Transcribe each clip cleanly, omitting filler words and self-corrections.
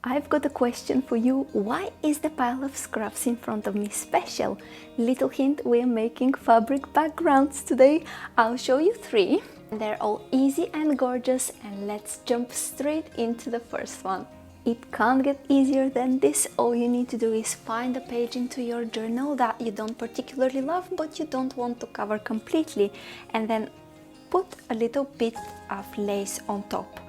I've got a question for you. Why is the pile of scraps in front of me special? Little hint, we're making fabric backgrounds today. I'll show you 3. They're all easy and gorgeous, and let's jump straight into the first one. It can't get easier than this. All you need to do is find a page into your journal that you don't particularly love but you don't want to cover completely, and then put a little bit of lace on top.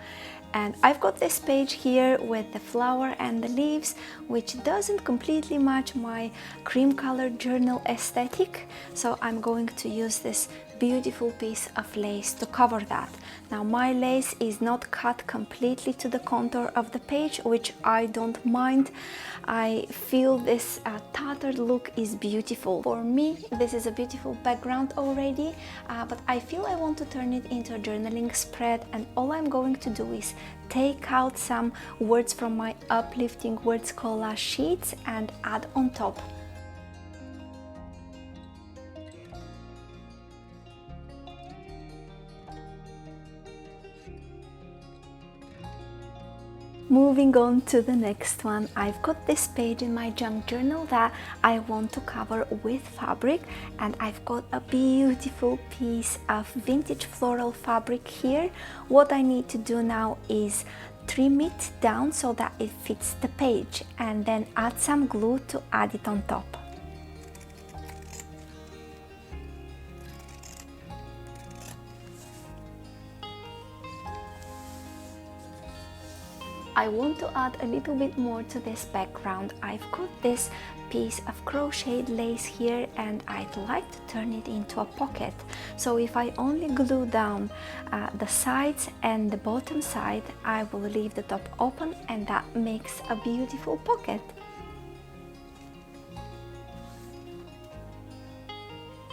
And I've got this page here with the flower and the leaves, which doesn't completely match my cream colored journal aesthetic, so I'm going to use this beautiful piece of lace to cover that. Now my lace is not cut completely to the contour of the page, which I don't mind. I feel this tattered look is beautiful. For me, this is a beautiful background already, but I feel I want to turn it into a journaling spread, and all I'm going to do is take out some words from my uplifting words collage sheets and add on top. Moving on to the next one, I've got this page in my junk journal that I want to cover with fabric, and I've got a beautiful piece of vintage floral fabric here. What I need to do now is trim it down so that it fits the page, and then add some glue to add it on top. I want to add a little bit more to this background. I've got this piece of crocheted lace here, and I'd like to turn it into a pocket. So if I only glue down the sides and the bottom side, I will leave the top open, and that makes a beautiful pocket.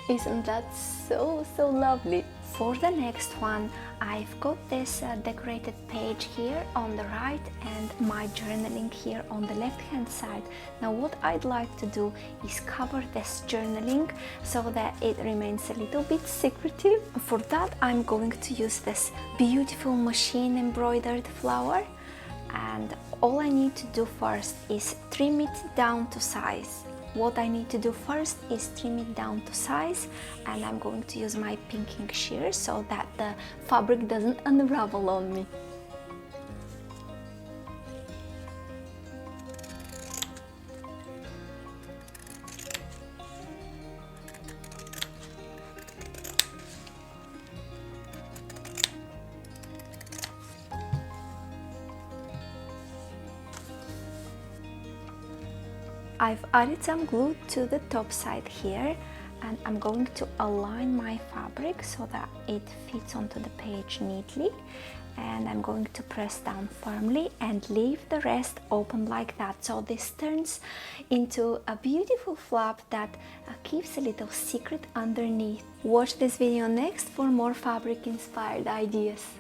Isn't that so lovely? For the next one, I've got this decorated page here on the right and my journaling here on the left hand side. Now what I'd like to do is cover this journaling so that it remains a little bit secretive. For that, I'm going to use this beautiful machine embroidered flower, and all I need to do first is trim it down to size. What I need to do first is trim it down to size, and I'm going to use my pinking shears so that the fabric doesn't unravel on me. I've added some glue to the top side here, and I'm going to align my fabric so that it fits onto the page neatly, and I'm going to press down firmly and leave the rest open like that, so this turns into a beautiful flap that keeps a little secret underneath. Watch this video next for more fabric inspired ideas.